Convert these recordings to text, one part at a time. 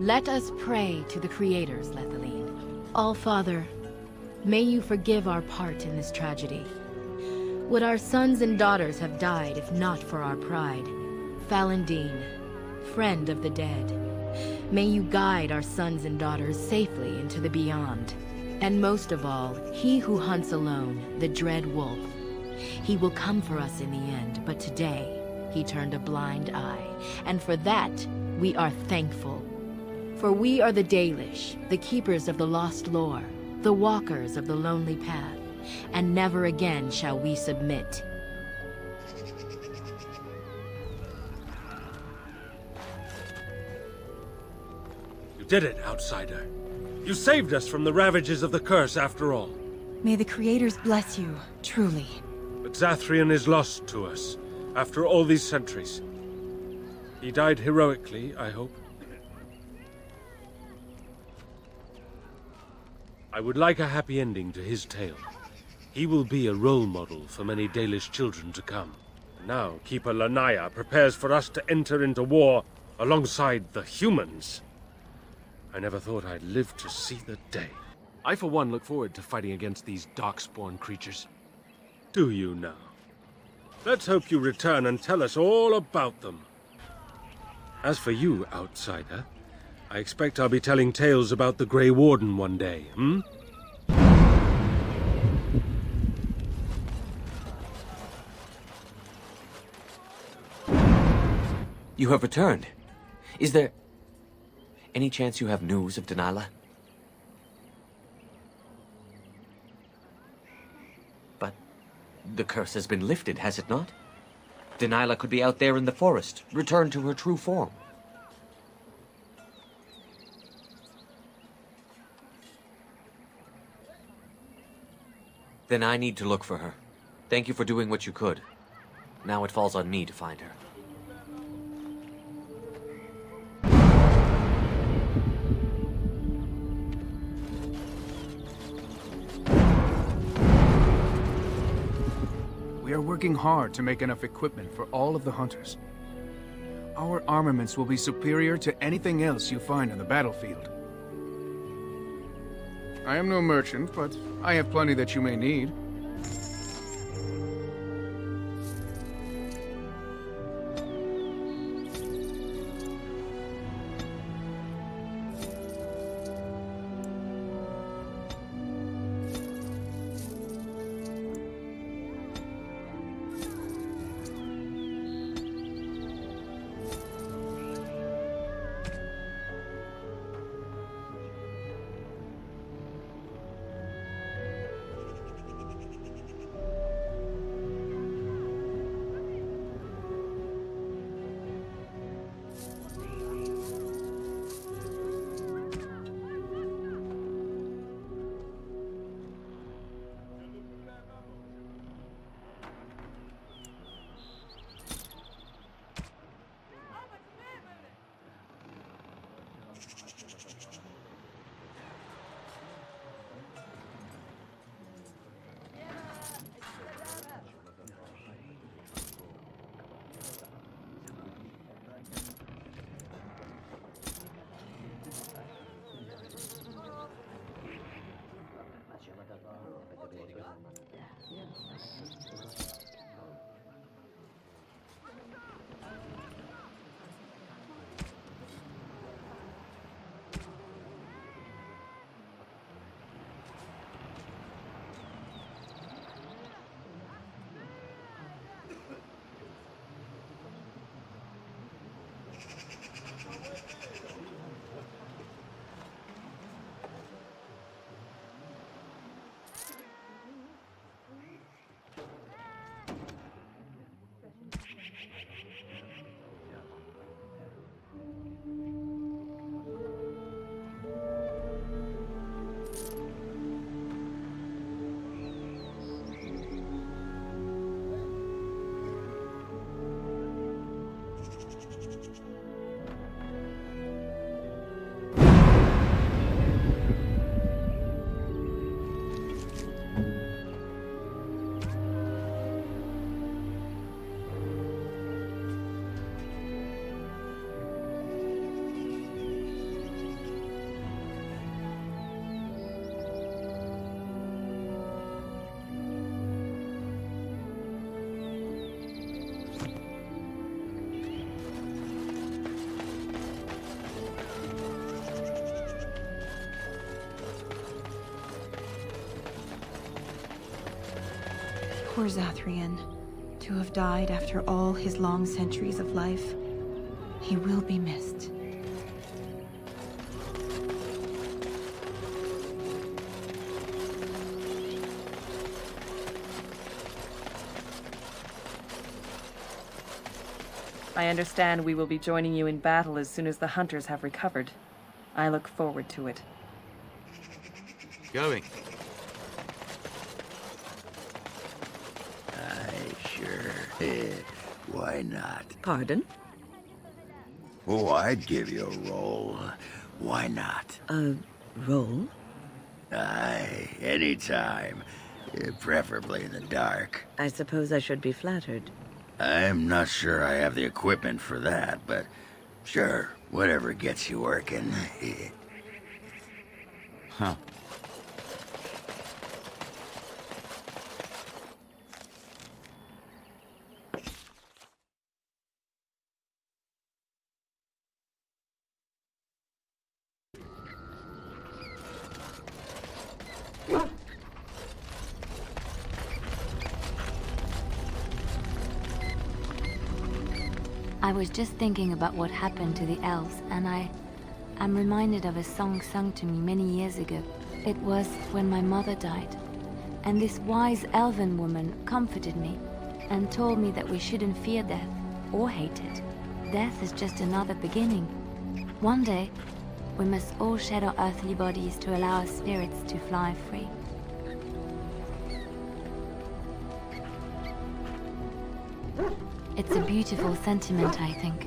Let us pray to the creators, Lethaline. All-Father, may you forgive our part in this tragedy. Would our sons and daughters have died if not for our pride? Falandine, friend of the dead, may you guide our sons and daughters safely into the beyond. And most of all, he who hunts alone, the dread wolf. He will come for us in the end, but today, he turned a blind eye. And for that, we are thankful. For we are the Dalish, the keepers of the lost lore, the walkers of the lonely path, and never again shall we submit. You did it, outsider. You saved us from the ravages of the curse after all. May the creators bless you, truly. But Zathrian is lost to us, after all these centuries. He died heroically, I hope. I would like a happy ending to his tale. He will be a role model for many Dalish children to come. Now, Keeper Lanaya prepares for us to enter into war alongside the humans. I never thought I'd live to see the day. I, for one, look forward to fighting against these darkspawn creatures. Do you now? Let's hope you return and tell us all about them. As for you, outsider, I expect I'll be telling tales about the Grey Warden one day, hmm? You have returned. Is there any chance you have news of Delilah? But the curse has been lifted, has it not? Delilah could be out there in the forest, returned to her true form. Then I need to look for her. Thank you for doing what you could. Now it falls on me to find her. We are working hard to make enough equipment for all of the hunters. Our armaments will be superior to anything else you find on the battlefield. I am no merchant, but I have plenty that you may need. Poor Zathrian. To have died after all his long centuries of life. He will be missed. I understand we will be joining you in battle as soon as the hunters have recovered. I look forward to it. Going. Aye, sure. Why not? Pardon? Oh, I'd give you a roll. Why not? A roll? Aye, anytime. Preferably in the dark. I suppose I should be flattered. I'm not sure I have the equipment for that, but sure, whatever gets you working. Huh. I was just thinking about what happened to the elves, and I'm reminded of a song sung to me many years ago. It was when my mother died, and this wise elven woman comforted me and told me that we shouldn't fear death or hate it. Death is just another beginning. One day, we must all shed our earthly bodies to allow our spirits to fly free. It's a beautiful sentiment, I think.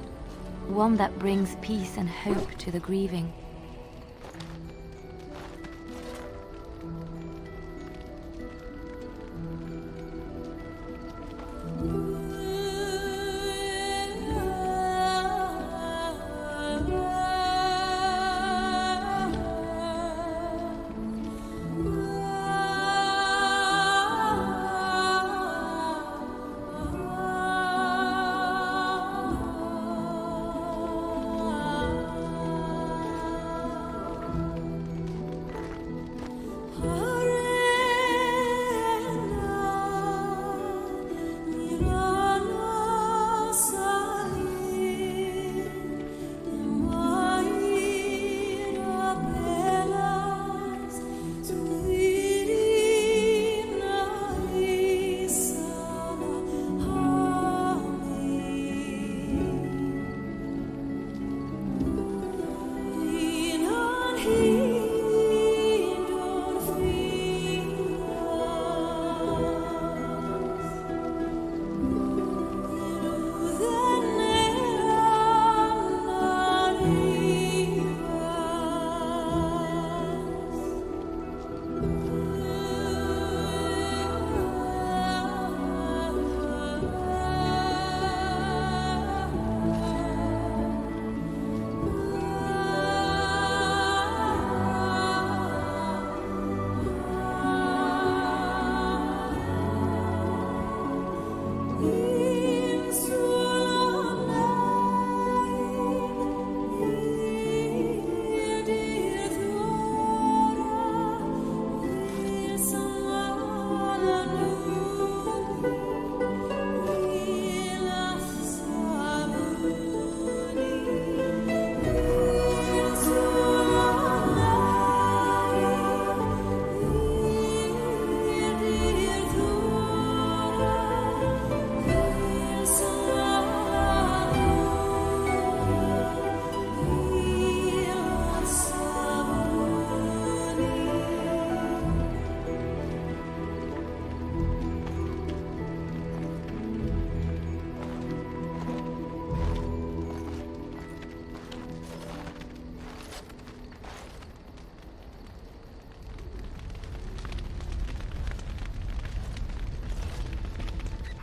One that brings peace and hope to the grieving.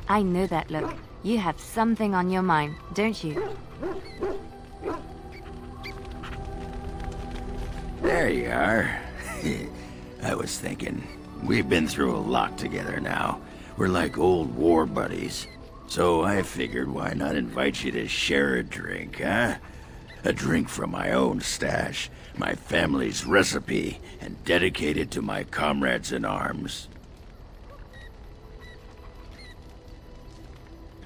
I know that look. You have something on your mind, don't you? There you are. I was thinking, we've been through a lot together now. We're like old war buddies. So I figured why not invite you to share a drink, huh? A drink from my own stash, my family's recipe, and dedicated to my comrades in arms.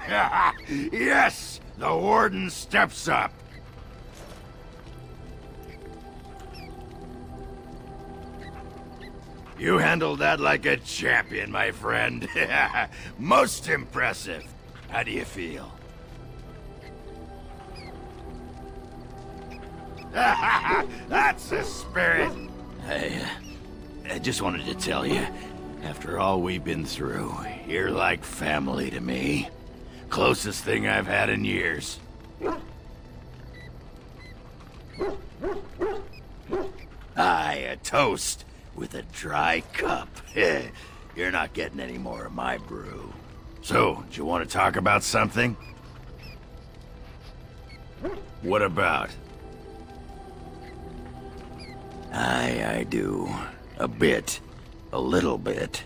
Yes! The Warden steps up! You handled that like a champion, my friend. Most impressive. How do you feel? That's the spirit! I just wanted to tell you, after all we've been through, you're like family to me. Closest thing I've had in years. Aye, a toast with a dry cup. You're not getting any more of my brew. So, do you want to talk about something? What about? I do. A bit. A little bit.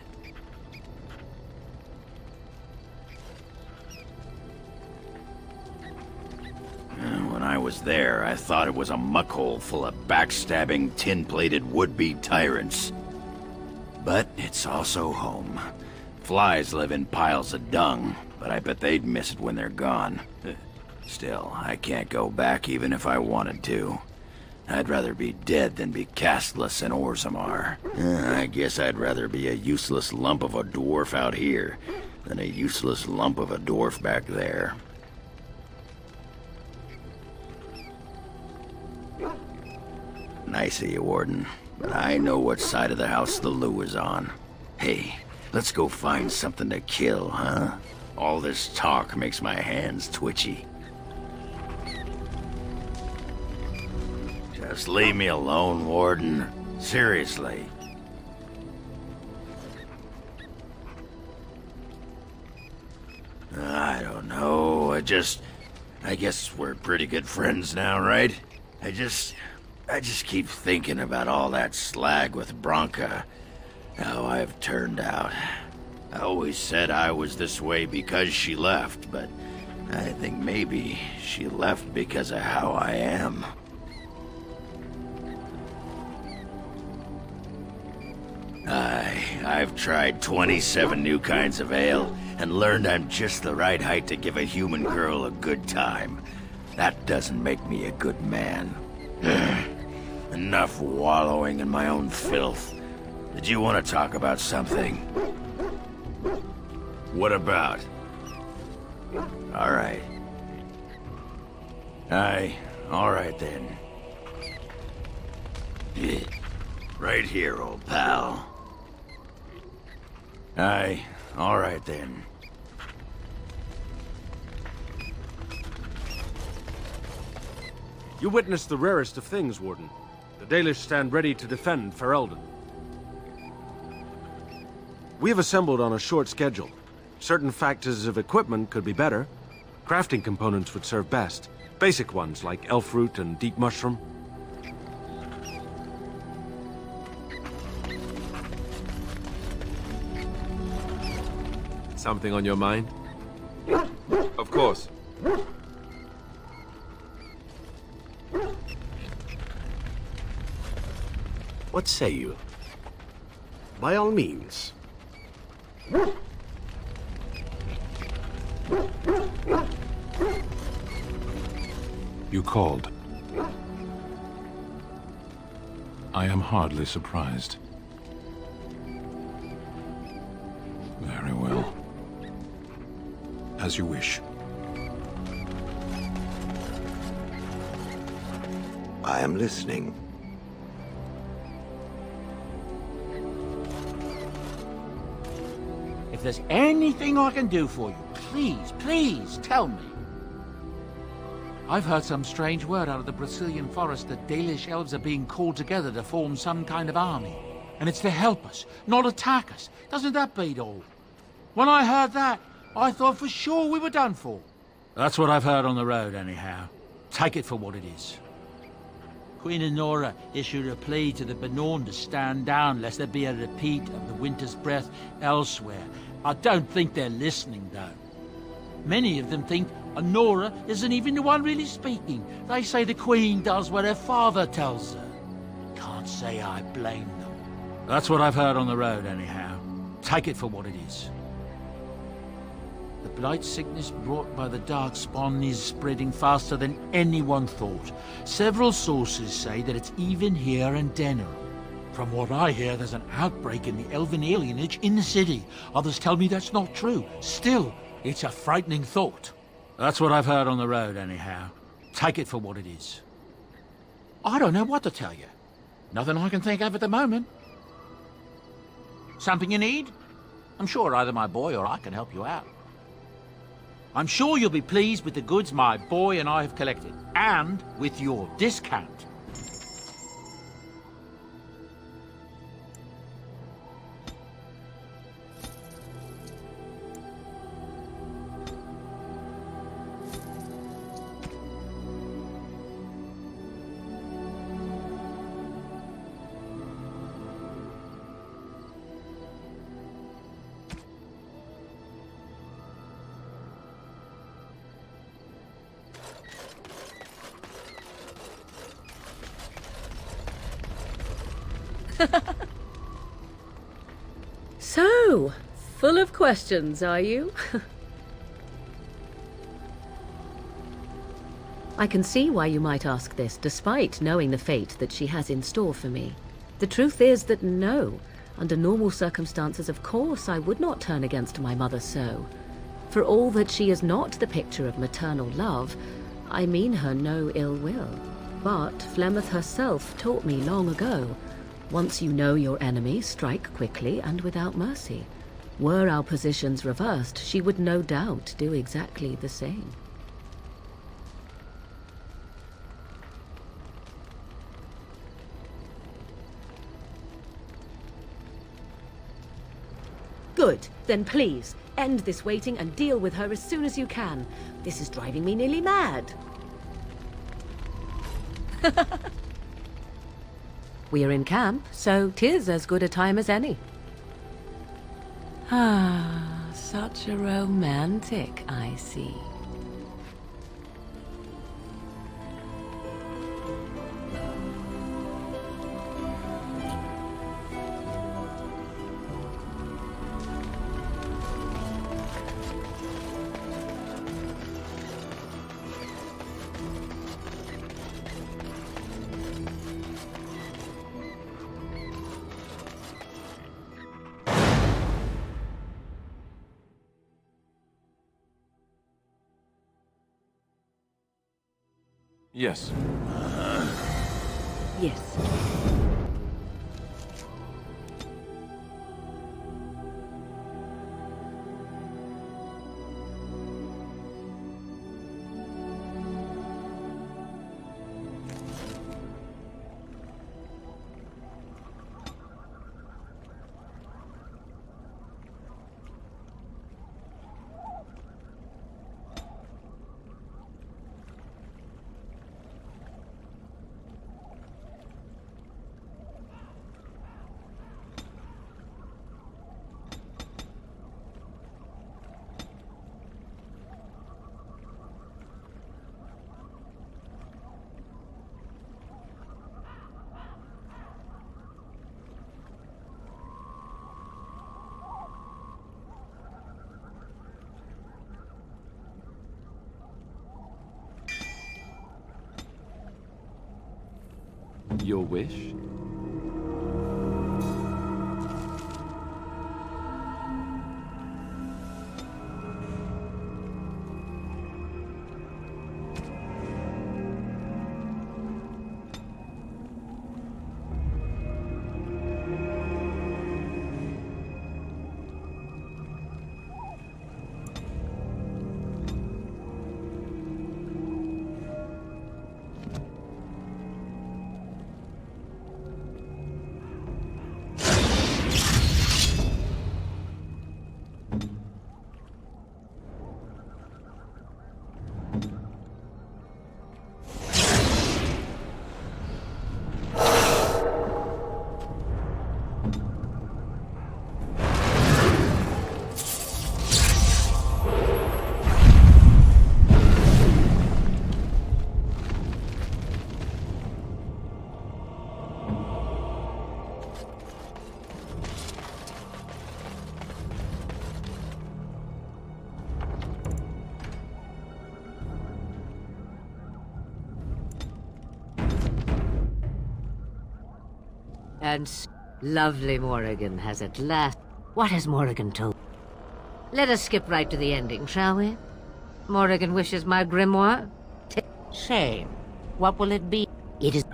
When I was there, I thought it was a muckhole full of backstabbing, tin-plated would-be tyrants. But it's also home. Flies live in piles of dung, but I bet they'd miss it when they're gone. Still, I can't go back even if I wanted to. I'd rather be dead than be castless in Orzammar. I guess I'd rather be a useless lump of a dwarf out here than a useless lump of a dwarf back there. Nice of you, Warden, but I know what side of the house the Lou is on. Hey, let's go find something to kill, huh? All this talk makes my hands twitchy. Just leave me alone, Warden. Seriously. I don't know. I guess we're pretty good friends now, right? I just keep thinking about all that slag with Branka. How I've turned out. I always said I was this way because she left, but I think maybe she left because of how I am. I've tried 27 new kinds of ale, and learned I'm just the right height to give a human girl a good time. That doesn't make me a good man. Enough wallowing in my own filth. Did you want to talk about something? What about? All right. All right then. Right here, old pal. All right then. You witnessed the rarest of things, Warden. The Dalish stand ready to defend Ferelden. We have assembled on a short schedule. Certain factors of equipment could be better. Crafting components would serve best. Basic ones like elf root and deep mushroom. Something on your mind? Of course. What say you? By all means. You called. I am hardly surprised. Very well. As you wish. I am listening. If there's anything I can do for you, please tell me. I've heard some strange word out of the Brazilian forest that Dalish elves are being called together to form some kind of army. And it's to help us, not attack us. Doesn't that beat all? When I heard that, I thought for sure we were done for. That's what I've heard on the road, anyhow. Take it for what it is. Queen Anora issued a plea to the Benorn to stand down lest there be a repeat of the Winter's Breath elsewhere. I don't think they're listening, though. Many of them think Anora isn't even the one really speaking. They say the Queen does what her father tells her. Can't say I blame them. That's what I've heard on the road, anyhow. Take it for what it is. The blight sickness brought by the Darkspawn is spreading faster than anyone thought. Several sources say that it's even here in Denner. From what I hear, there's an outbreak in the elven alienage in the city. Others tell me that's not true. Still, it's a frightening thought. That's what I've heard on the road, anyhow. Take it for what it is. I don't know what to tell you. Nothing I can think of at the moment. Something you need? I'm sure either my boy or I can help you out. I'm sure you'll be pleased with the goods my boy and I have collected, and with your discount. So, full of questions, are you? I can see why you might ask this, despite knowing the fate that she has in store for me. The truth is that no, under normal circumstances, of course, I would not turn against my mother so. For all that she is not the picture of maternal love, I mean her no ill will. But Flemeth herself taught me long ago, once you know your enemy, strike quickly and without mercy. Were our positions reversed, she would no doubt do exactly the same. Good. Then please, end this waiting and deal with her as soon as you can. This is driving me nearly mad. We are in camp, so 'tis as good a time as any. Ah, such a romantic, I see. Yes. Yes. Your wish? And lovely Morrigan has at last... What has Morrigan told? Let us skip right to the ending, shall we? Morrigan wishes my grimoire? Shame. What will it be? It is...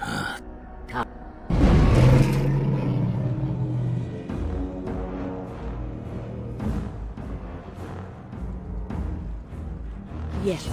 Yes.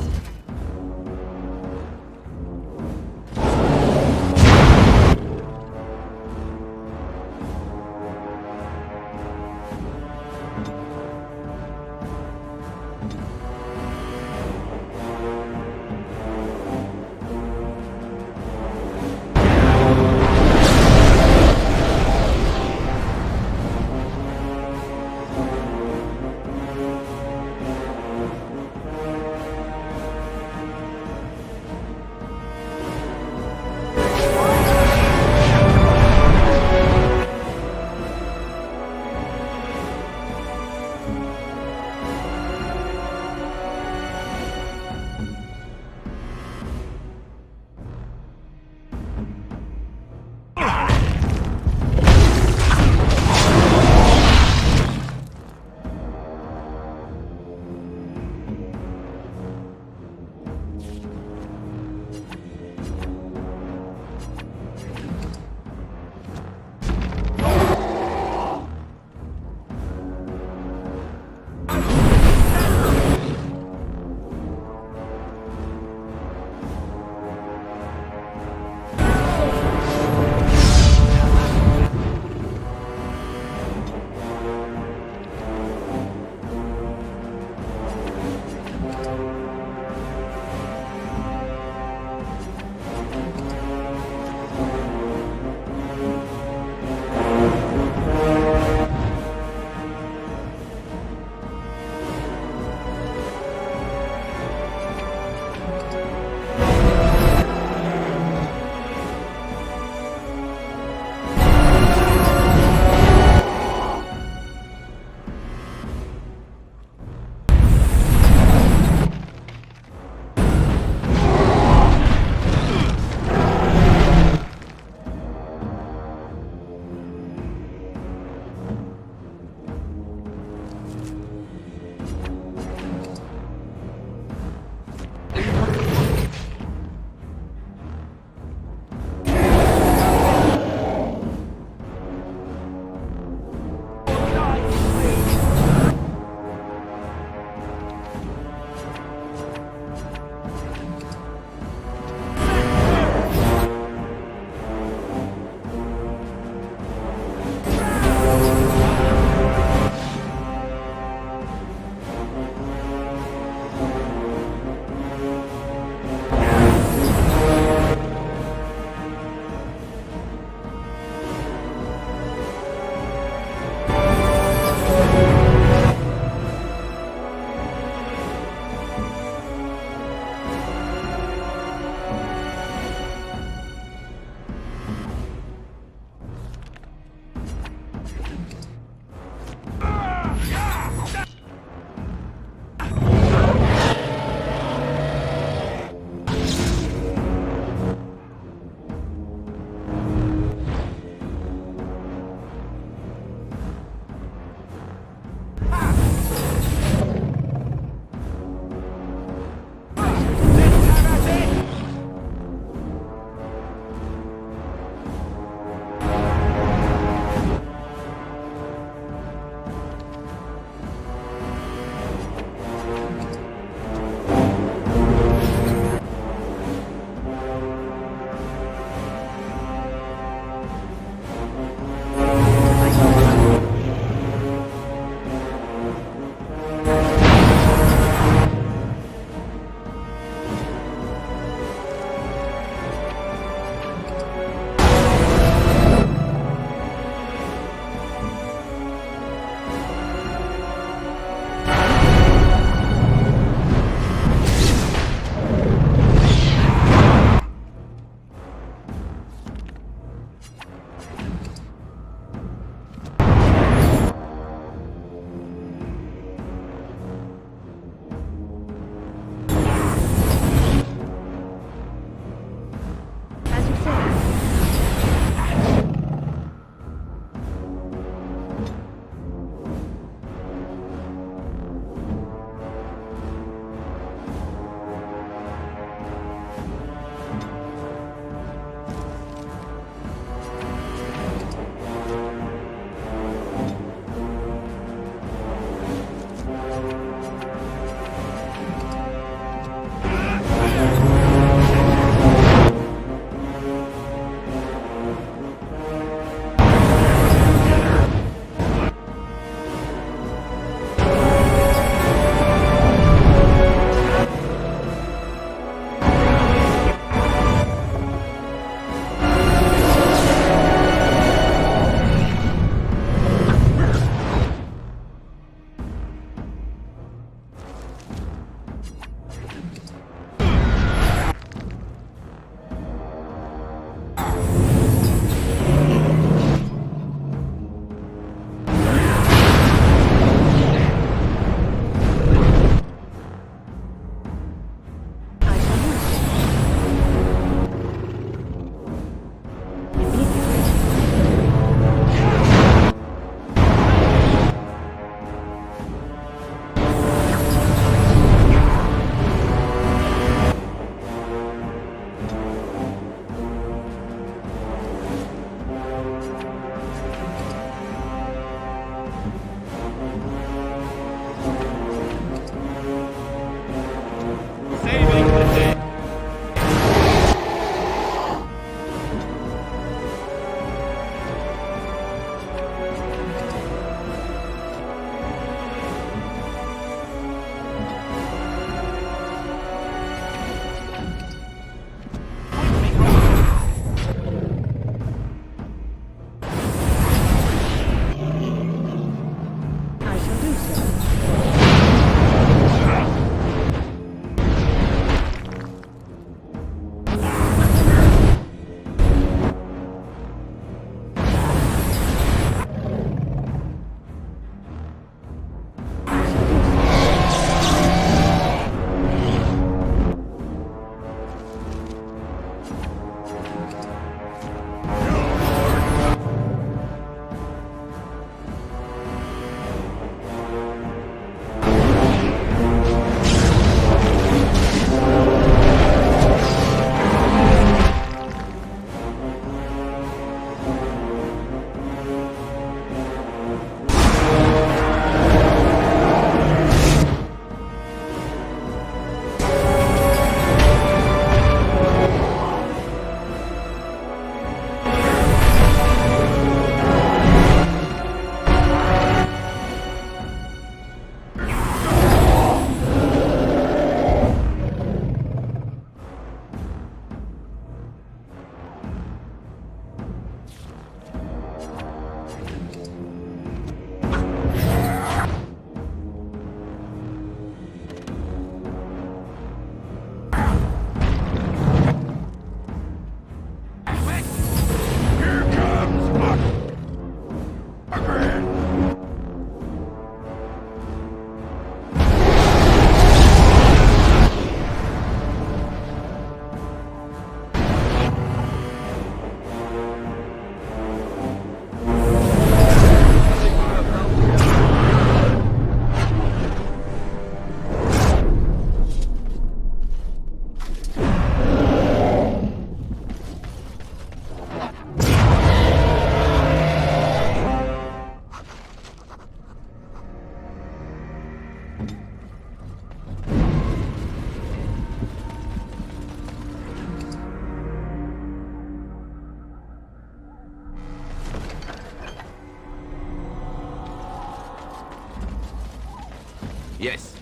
Yes.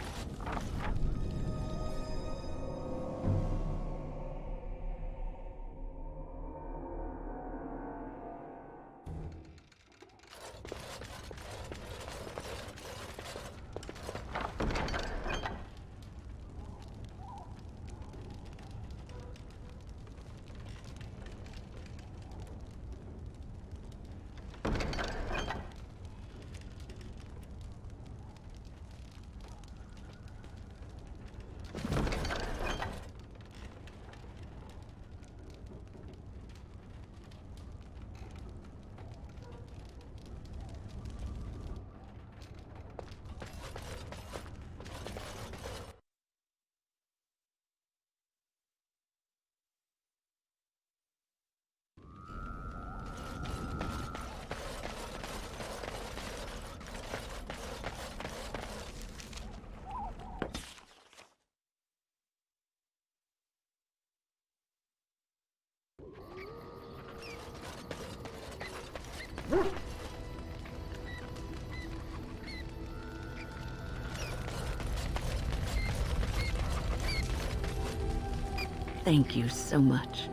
Thank you so much.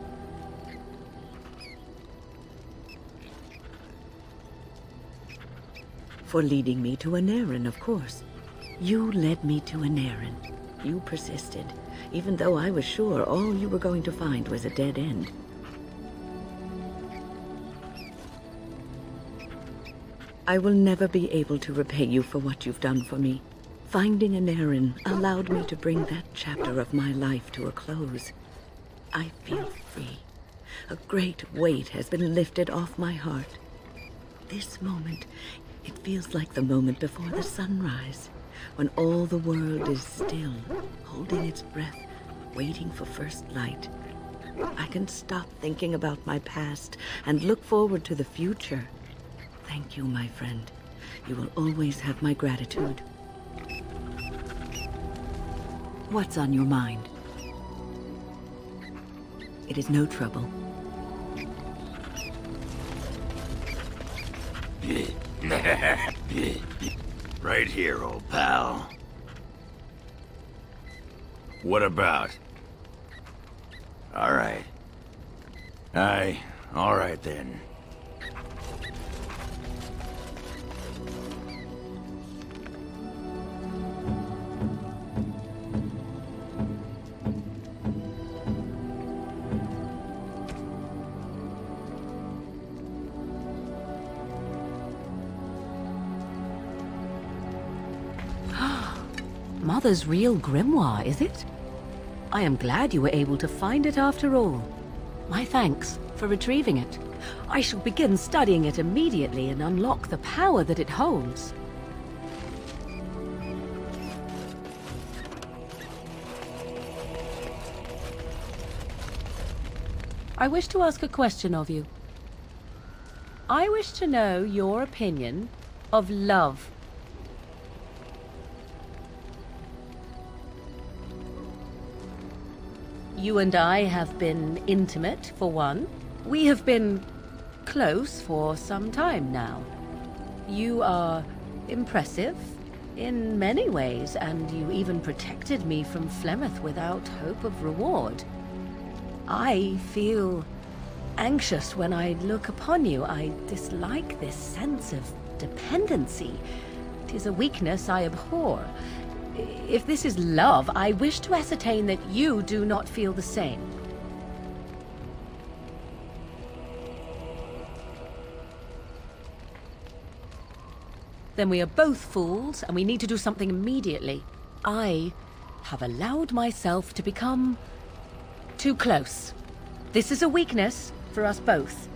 For leading me to an errand, of course. You led me to an errand. You persisted, even though I was sure all you were going to find was a dead end. I will never be able to repay you for what you've done for me. Finding an errand allowed me to bring that chapter of my life to a close. I feel free. A great weight has been lifted off my heart. This moment, it feels like the moment before the sunrise, when all the world is still, holding its breath, waiting for first light. I can stop thinking about my past and look forward to the future. Thank you, my friend. You will always have my gratitude. What's on your mind? It is no trouble. Right here, old pal. What about? All right. All right then. Mother's real grimoire, is it? I am glad you were able to find it after all. My thanks for retrieving it. I shall begin studying it immediately and unlock the power that it holds. I wish to ask a question of you. I wish to know your opinion of love. You and I have been intimate, for one. We have been close for some time now. You are impressive in many ways, and you even protected me from Flemeth without hope of reward. I feel anxious when I look upon you. I dislike this sense of dependency. 'Tis a weakness I abhor. If this is love, I wish to ascertain that you do not feel the same. Then we are both fools, and we need to do something immediately. I have allowed myself to become too close. This is a weakness for us both.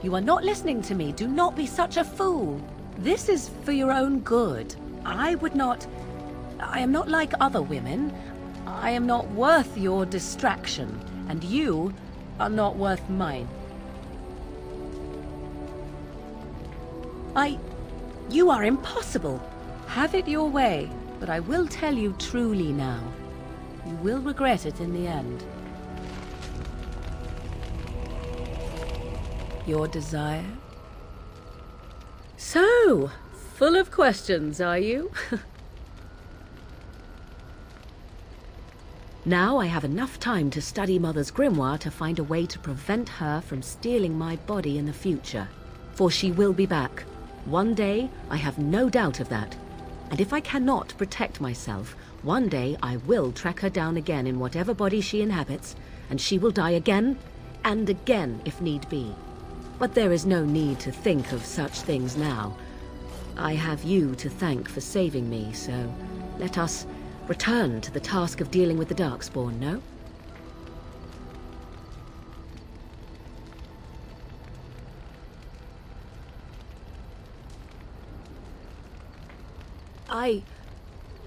You are not listening to me. Do not be such a fool. This is for your own good. I am not like other women. I am not worth your distraction, and you are not worth mine. You are impossible. Have it your way, but I will tell you truly now. You will regret it in the end. Your desire? So, full of questions, are you? Now I have enough time to study Mother's grimoire to find a way to prevent her from stealing my body in the future. For she will be back. One day, I have no doubt of that. And if I cannot protect myself, one day I will track her down again in whatever body she inhabits, and she will die again and again if need be. But there is no need to think of such things now. I have you to thank for saving me, so let us return to the task of dealing with the Darkspawn, no?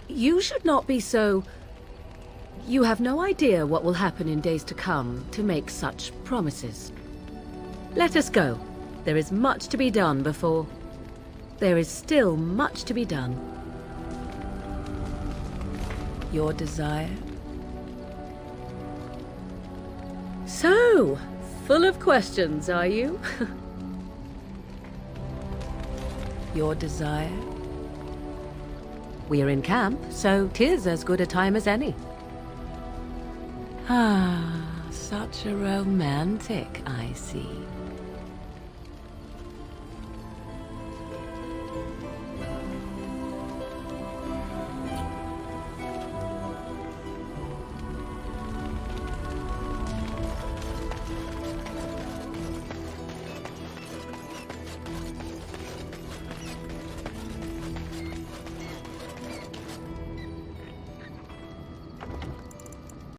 You should not be so... You have no idea what will happen in days to come to make such promises. Let us go. There is much to be done before... There is still much to be done. Your desire? So, full of questions, are you? Your desire? We're in camp, so 'tis as good a time as any. Ah, such a romantic, I see.